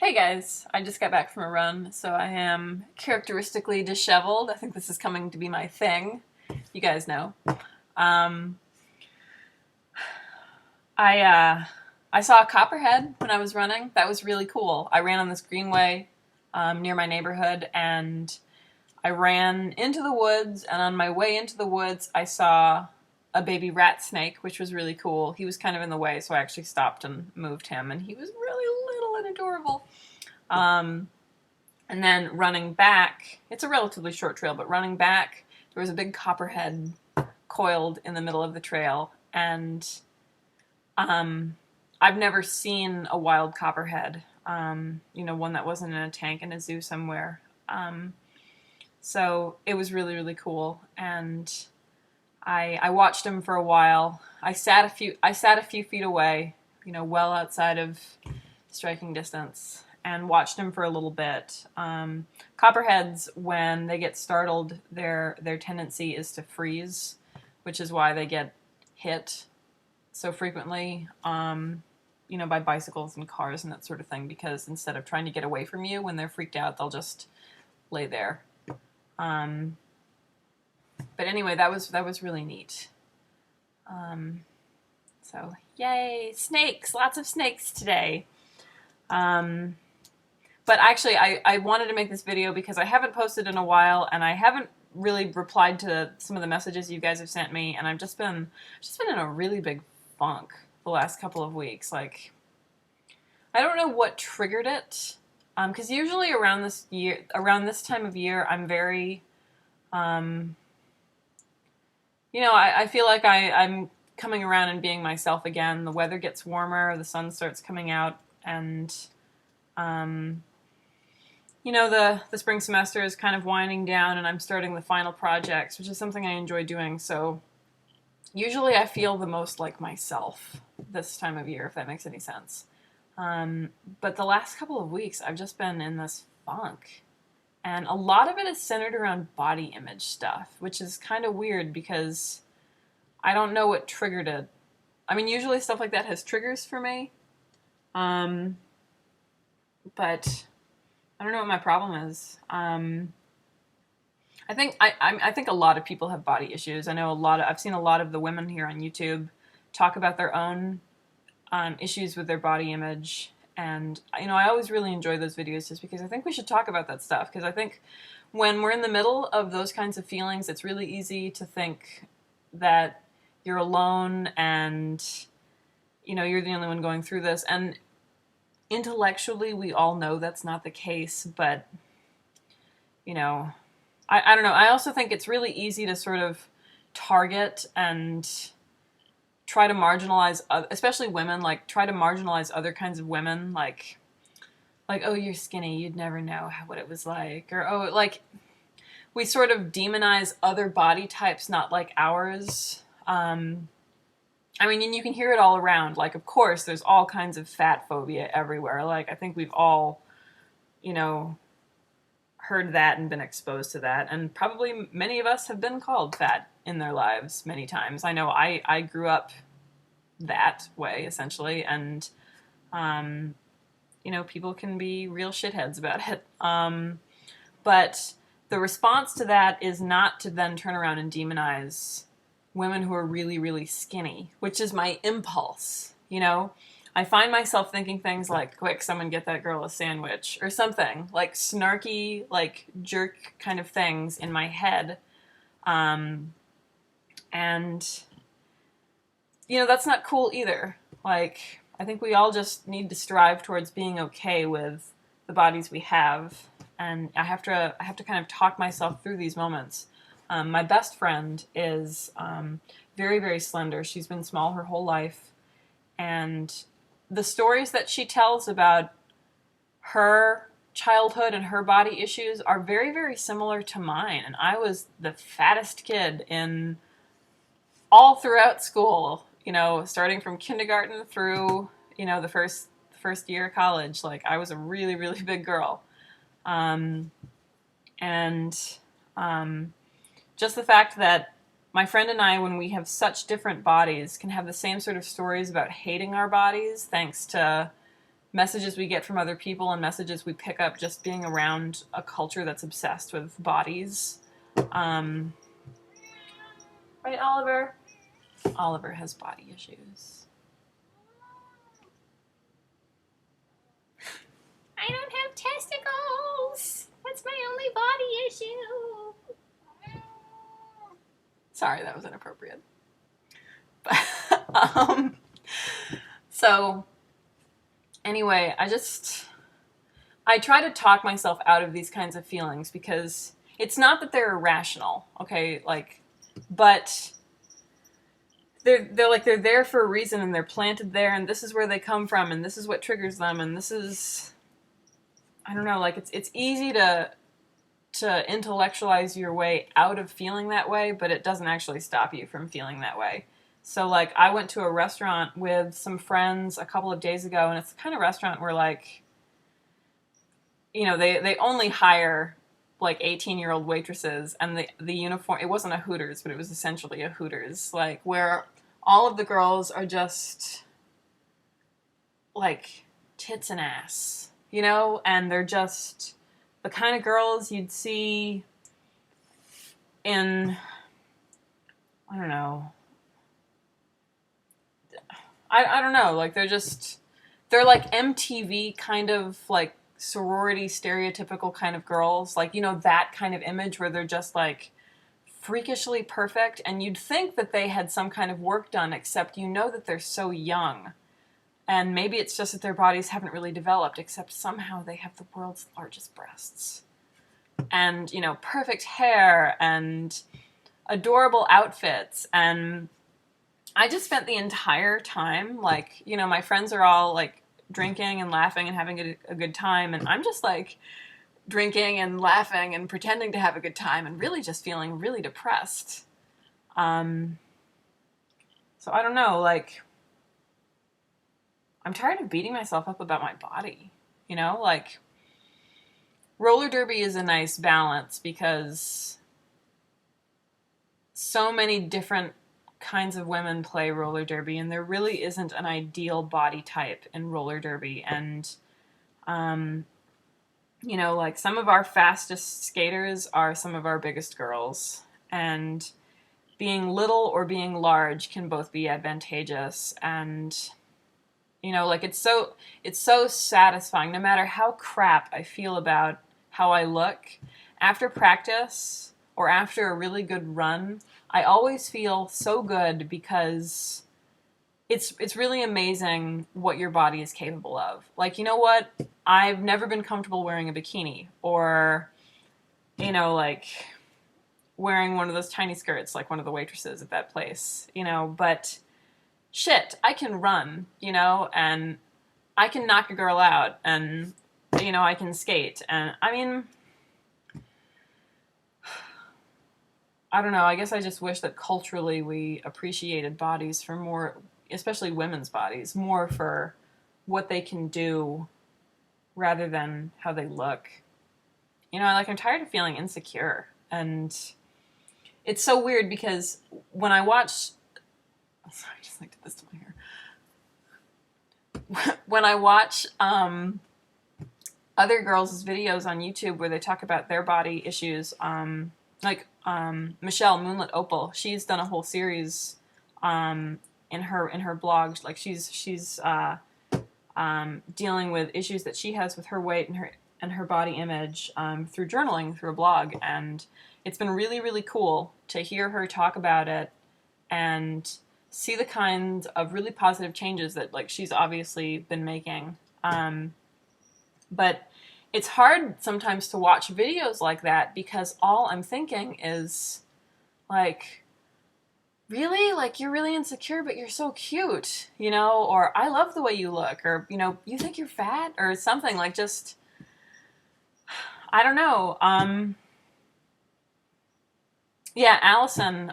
Hey guys, I just got back from a run, so I am characteristically disheveled. I think this is coming to be my thing. You guys know. Um, I uh, I saw a copperhead when I was running. That was really cool. I ran on this greenway near my neighborhood, and I ran into the woods. And on my way into the woods, I saw a baby rat snake, which was really cool. He was kind of in the way, so I actually stopped and moved him, and he was really little and adorable. Um, And then running back, it's a relatively short trail, but running back, there was a big copperhead coiled in the middle of the trail. And um, I've never seen a wild copperhead, one that wasn't in a tank in a zoo somewhere. So it was really cool. And I watched him for a while. I sat a few feet away, well outside of striking distance, and watched him for a little bit. Copperheads, when they get startled, their tendency is to freeze, which is why they get hit so frequently, by bicycles and cars and that sort of thing, because instead of trying to get away from you when they're freaked out, they'll just lay there. Um, but anyway, that was really neat. So yay, snakes! Lots of snakes today. But actually, I wanted to make this video because I haven't posted in a while, and I haven't really replied to some of the messages you guys have sent me, and I've just been in a really big funk the last couple of weeks. Like, I don't know what triggered it, because usually around this time of year, I'm very, I feel like I'm coming around and being myself again. The weather gets warmer, the sun starts coming out, and the spring semester is kind of winding down, and I'm starting the final projects, which is something I enjoy doing. So usually I feel the most like myself this time of year, if that makes any sense. But the last couple of weeks, I've just been in this funk. And a lot of it is centered around body image stuff, which is kind of weird because I don't know what triggered it. I mean, usually stuff like that has triggers for me. But I don't know what my problem is. I think a lot of people have body issues. I've seen a lot of the women here on YouTube talk about their own issues with their body image. And, I always really enjoy those videos just because I think we should talk about that stuff. Because I think when we're in the middle of those kinds of feelings, it's really easy to think that you're alone and, you're the only one going through this. And intellectually, we all know that's not the case, but, I don't know. I also think it's really easy to sort of target and try to marginalize, especially women, like try to marginalize other kinds of women, like, oh, you're skinny, you'd never know what it was like, or, oh, like, we sort of demonize other body types, not like ours. I mean, and you can hear it all around. Like, of course, there's all kinds of fat phobia everywhere. Like, I think we've all, heard that and been exposed to that. And probably many of us have been called fat in their lives many times. I know I grew up that way, essentially. And, people can be real shitheads about it. But the response to that is not to then turn around and demonize women who are really skinny, which is my impulse. I find myself thinking things like, quick, someone get that girl a sandwich, or something like snarky, like jerk kind of things in my head. And that's not cool either. Like, I think we all just need to strive towards being okay with the bodies we have, and I have to kind of talk myself through these moments. My best friend is very slender. She's been small her whole life, and the stories that she tells about her childhood and her body issues are very similar to mine. And I was the fattest kid in all throughout school, starting from kindergarten through, the first year of college. Like, I was a really big girl. And just the fact that my friend and I, when we have such different bodies, can have the same sort of stories about hating our bodies thanks to, messages we get from other people and messages we pick up just being around a culture that's obsessed with bodies. Right, Oliver? Oliver has body issues. I don't have testicles. That's my only body issue. Sorry, that was inappropriate. But, so, anyway, I try to talk myself out of these kinds of feelings because it's not that they're irrational, okay? Like, but they're there for a reason, and they're planted there, and this is where they come from, and this is what triggers them, and this is, I don't know, like it's easy to intellectualize your way out of feeling that way, but it doesn't actually stop you from feeling that way. So, like, I went to a restaurant with some friends a couple of days ago, and it's the kind of restaurant where, like, you know, they only hire, like, 18-year-old waitresses, and the uniform, it wasn't a Hooters, but it was essentially a Hooters, like, where all of the girls are just, like, tits and ass, you know? And they're just the kind of girls you'd see in, I don't know, I don't know, like, they're like MTV kind of, like, sorority stereotypical kind of girls, like, you know, that kind of image where they're just, like, freakishly perfect, and you'd think that they had some kind of work done, except you know that they're so young, and maybe it's just that their bodies haven't really developed, except somehow they have the world's largest breasts, and, you know, perfect hair, and adorable outfits, and I just spent the entire time, like, you know, my friends are all, like, drinking and laughing and having a good time, and I'm just, like, drinking and laughing and pretending to have a good time and really just feeling really depressed. So I don't know, like, I'm tired of beating myself up about my body, you know? Like, roller derby is a nice balance because so many different kinds of women play roller derby, and there really isn't an ideal body type in roller derby. And you know, like, some of our fastest skaters are some of our biggest girls, and being little or being large can both be advantageous. And, you know, like, it's so satisfying, no matter how crap I feel about how I look after practice or after a really good run. I always feel so good because it's really amazing what your body is capable of. Like, you know what? I've never been comfortable wearing a bikini, or, you know, like, wearing one of those tiny skirts like one of the waitresses at that place, you know, but shit, I can run, you know, and I can knock a girl out, and, you know, I can skate, and, I mean, I don't know, I guess I just wish that culturally we appreciated bodies for more, especially women's bodies, more for what they can do rather than how they look. You know, like, I'm tired of feeling insecure, and it's so weird because when I watch, sorry, I just like did this to my hair. When I watch other girls' videos on YouTube where they talk about their body issues, like Michelle Moonlit Opal, she's done a whole series in her blog. Like, she's dealing with issues that she has with her weight and her body image through journaling, through a blog, and it's been really, really cool to hear her talk about it and see the kind of really positive changes that, like, she's obviously been making. But it's hard sometimes to watch videos like that because all I'm thinking is, like, really? Like, you're really insecure, but you're so cute, you know? Or, I love the way you look, or, you know, you think you're fat, or something, like, just, I don't know. Yeah, Allison,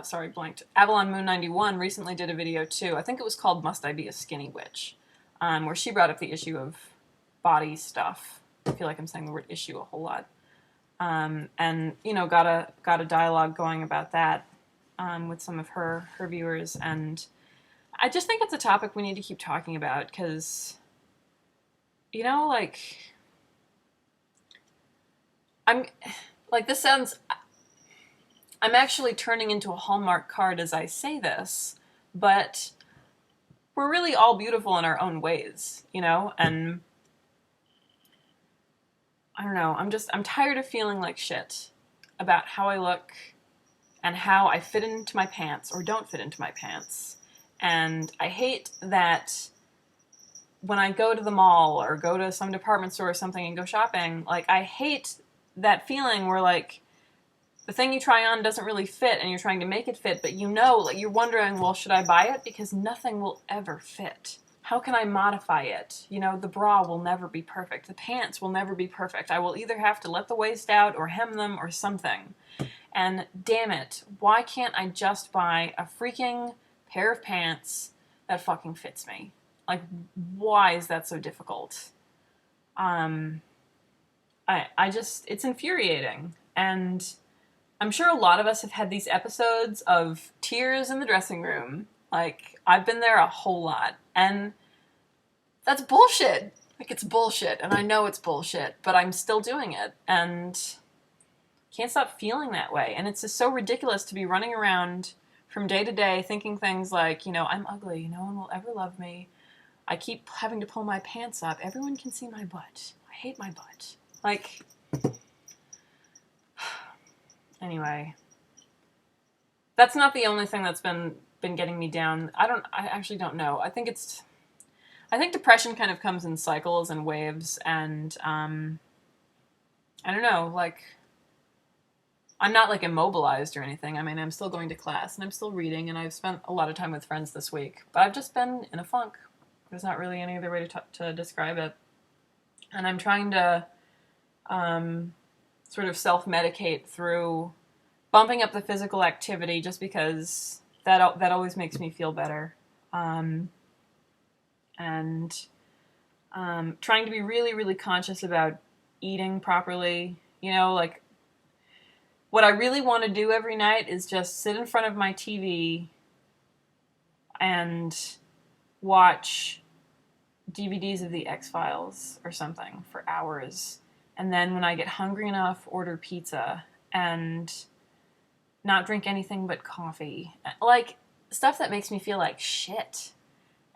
sorry, blanked. Avalon Moon 91 recently did a video too. I think it was called Must I Be a Skinny Witch? Where she brought up the issue of body stuff. I feel like I'm saying the word issue a whole lot. And, you know, got a dialogue going about that with some of her viewers. And I just think it's a topic we need to keep talking about because, like, I'm, like, this sounds, I'm actually turning into a Hallmark card as I say this, but we're really all beautiful in our own ways, and I don't know, I'm tired of feeling like shit about how I look and how I fit into my pants or don't fit into my pants. And I hate that when I go to the mall or go to some department store or something and go shopping, like, I hate that feeling where, like, the thing you try on doesn't really fit and you're trying to make it fit, but like, you're wondering, well, should I buy it? Because nothing will ever fit. How can I modify it? The bra will never be perfect. The pants will never be perfect. I will either have to let the waist out or hem them or something. And damn it, why can't I just buy a freaking pair of pants that fucking fits me? Like, why is that so difficult? It's infuriating. And I'm sure a lot of us have had these episodes of tears in the dressing room. Like, I've been there a whole lot. And that's bullshit. Like, it's bullshit. And I know it's bullshit, but I'm still doing it. And can't stop feeling that way. And it's just so ridiculous to be running around from day to day thinking things like, I'm ugly. No one will ever love me. I keep having to pull my pants up. Everyone can see my butt. I hate my butt. Like, anyway, that's not the only thing that's been getting me down. I actually don't know. I think depression kind of comes in cycles and waves, and I don't know, like, I'm not, like, immobilized or anything. I mean, I'm still going to class and I'm still reading, and I've spent a lot of time with friends this week, but I've just been in a funk. There's not really any other way to describe it. And I'm trying to sort of self-medicate through bumping up the physical activity just because that always makes me feel better. And trying to be really, really conscious about eating properly. Like, what I really want to do every night is just sit in front of my TV and watch DVDs of the X-Files or something for hours. And then when I get hungry enough, order pizza and not drink anything but coffee. Like, stuff that makes me feel like shit.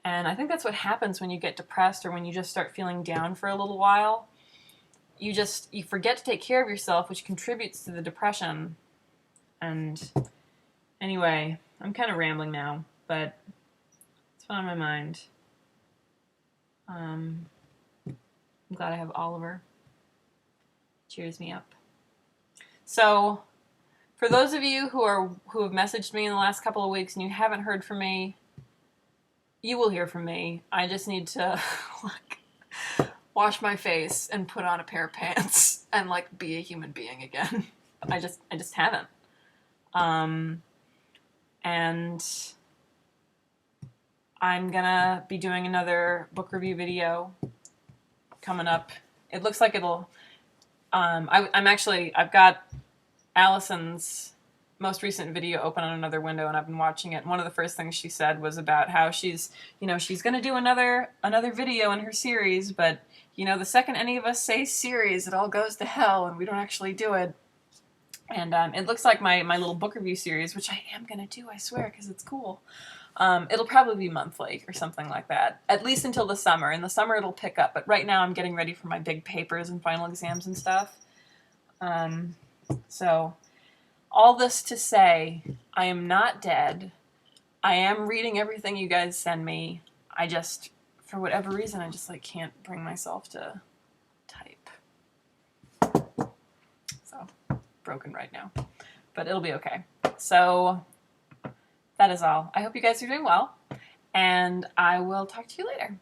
And I think that's what happens when you get depressed or when you just start feeling down for a little while. You forget to take care of yourself, which contributes to the depression. And anyway, I'm kind of rambling now, but it's on my mind. I'm glad I have Oliver. Cheers me up. So, for those of you who have messaged me in the last couple of weeks and you haven't heard from me, you will hear from me. I just need to wash my face and put on a pair of pants and, like, be a human being again. I just haven't. And I'm gonna be doing another book review video coming up. It looks like it'll. I've got Allison's most recent video open on another window, and I've been watching it. And one of the first things she said was about how she's gonna do another video in her series, but the second any of us say series, it all goes to hell, and we don't actually do it. And it looks like my little book review series, which I am gonna do, I swear, because it's cool. It'll probably be monthly or something like that, at least until the summer. In the summer, it'll pick up, but right now I'm getting ready for my big papers and final exams and stuff. So, all this to say, I am not dead. I am reading everything you guys send me. I just, for whatever reason, I just, like, can't bring myself to type. So, broken right now. But it'll be okay. So, that is all. I hope you guys are doing well, and I will talk to you later.